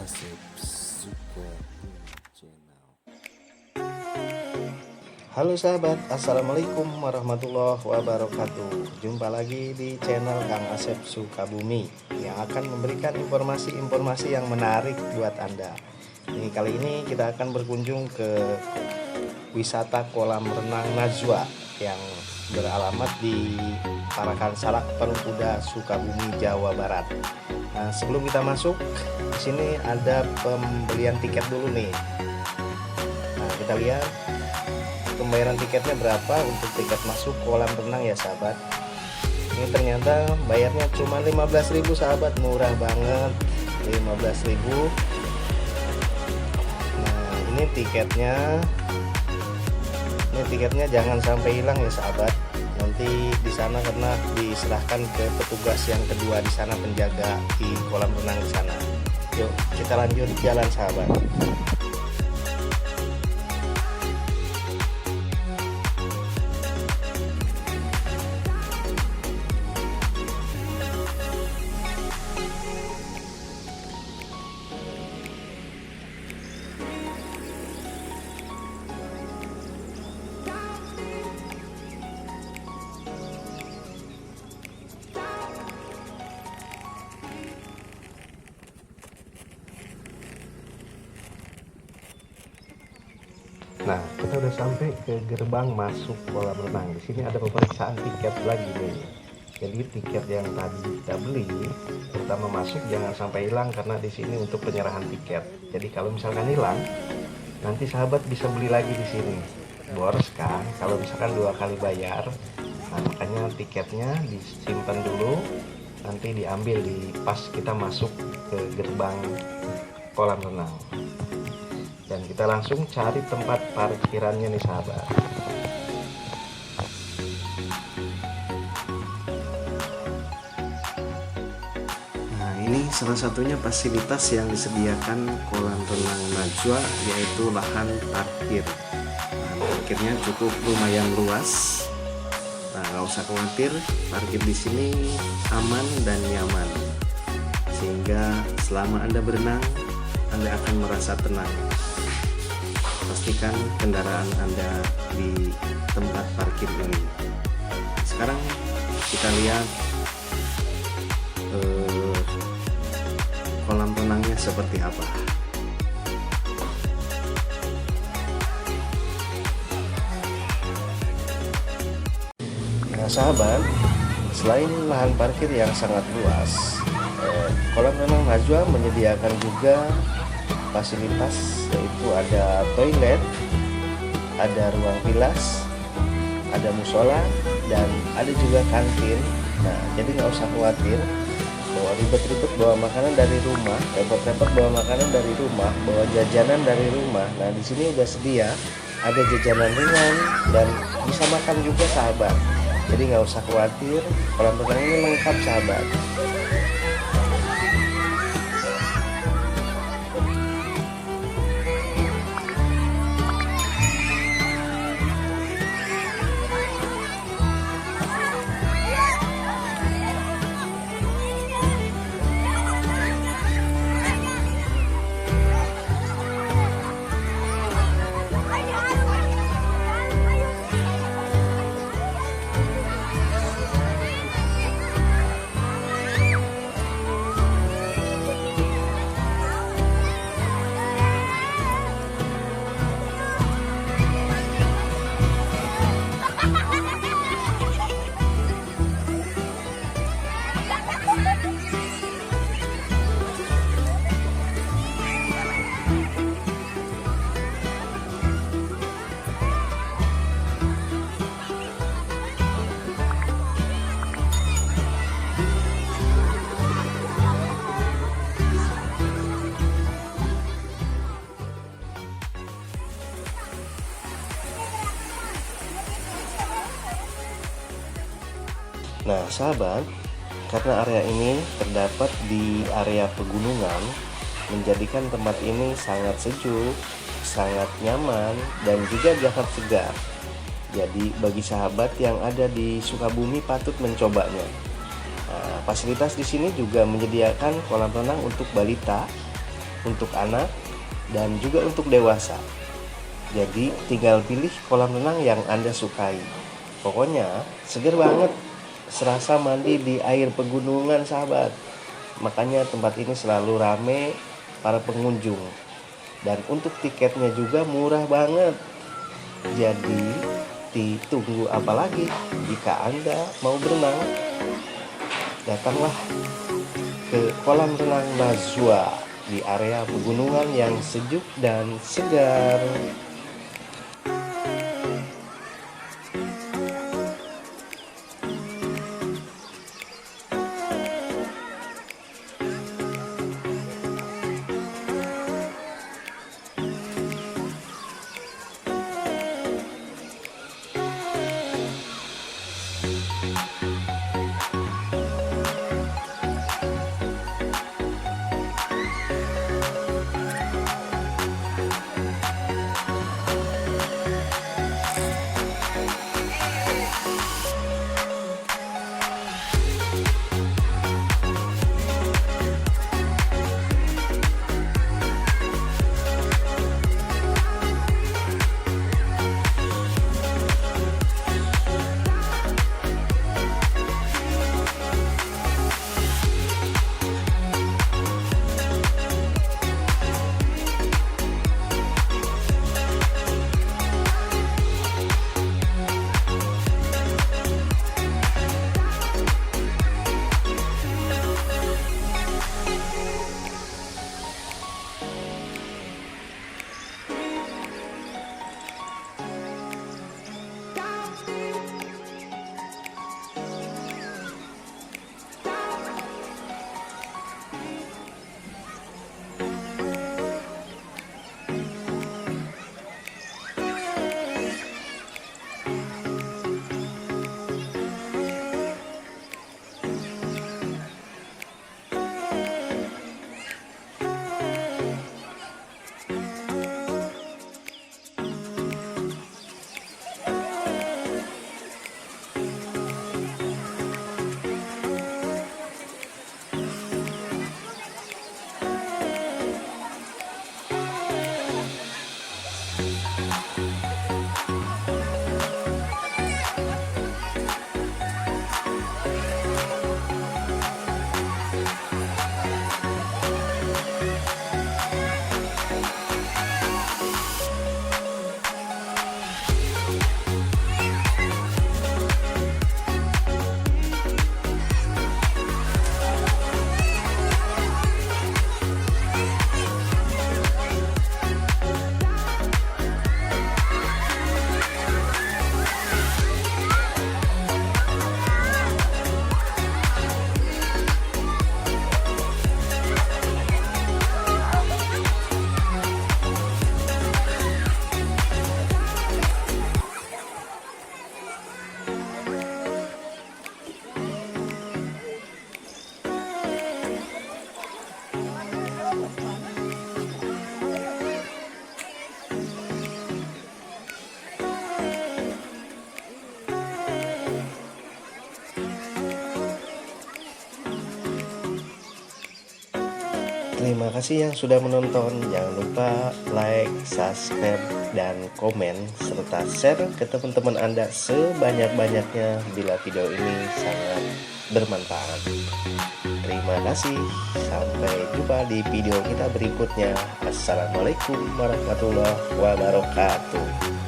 Asep Sukabumi Channel. Halo sahabat, assalamualaikum warahmatullahi wabarakatuh. Jumpa lagi di channel Kang Asep Sukabumi yang akan memberikan informasi-informasi yang menarik buat Anda. Kali ini kita akan berkunjung ke wisata kolam renang Najwa yang beralamat di Parakan Salak, Parungkuda, Sukabumi, Jawa Barat. Nah, sebelum kita masuk, di sini ada pembelian tiket dulu nih. Nah, kita lihat pembayaran tiketnya berapa untuk tiket masuk kolam renang ya sahabat. Ini ternyata bayarnya cuma 15.000 sahabat, murah banget, 15.000. Nah, ini tiketnya jangan sampai hilang ya sahabat. Nanti di sana karena diserahkan ke petugas yang kedua di sana, penjaga di kolam renang di sana. Yuk kita lanjut jalan sahabat. Nah, kita udah sampai ke gerbang masuk kolam renang. Di sini ada pemeriksaan tiket lagi nih. Jadi tiket yang tadi kita beli, terutama masuk jangan sampai hilang karena di sini untuk penyerahan tiket. Jadi kalau misalkan hilang, nanti sahabat bisa beli lagi di sini. Boros kan? Kalau misalkan 2 kali bayar. Nah, makanya tiketnya disimpan dulu, nanti diambil di pas kita masuk ke gerbang kolam renang. Dan kita langsung cari tempat parkirannya nih sahabat. Nah, ini salah satunya fasilitas yang disediakan kolam renang Najwa, yaitu lahan parkir. Nah, parkirnya cukup lumayan luas. Nah, nggak usah khawatir, parkir di sini aman dan nyaman. Sehingga selama Anda berenang, Anda akan merasa tenang. Pastikan kendaraan Anda di tempat parkir ini. Sekarang kita lihat kolam renangnya seperti apa. Nah sahabat, selain lahan parkir yang sangat luas, kolam renang Najwa menyediakan juga fasilitas, yaitu ada toilet, ada ruang bilas, ada musola, dan ada juga kantin. Nah, jadi nggak usah khawatir bawa ribet-ribet bawa makanan dari rumah, repot-repot bawa makanan dari rumah, bawa jajanan dari rumah. Nah, di sini udah sedia, ada jajanan ringan dan bisa makan juga sahabat. Jadi nggak usah khawatir, kolam renang ini lengkap sahabat. Nah sahabat, karena area ini terdapat di area pegunungan, menjadikan tempat ini sangat sejuk, sangat nyaman, dan juga sangat segar. Jadi bagi sahabat yang ada di Sukabumi patut mencobanya. Fasilitas di sini juga menyediakan kolam renang untuk balita untuk anak dan juga untuk dewasa. Jadi tinggal pilih kolam renang yang Anda sukai. Pokoknya seger banget, serasa mandi di air pegunungan sahabat. Makanya tempat ini selalu rame para pengunjung. Dan untuk tiketnya juga murah banget. Jadi ditunggu apa lagi? Jika Anda mau berenang, datanglah ke kolam renang Nazwa di area pegunungan yang sejuk dan segar. Terima kasih yang sudah menonton. Jangan lupa like, subscribe, dan komen serta share ke teman-teman Anda sebanyak-banyaknya bila video ini sangat bermanfaat. Terima kasih. Sampai jumpa di video kita berikutnya. Assalamualaikum warahmatullahi wabarakatuh.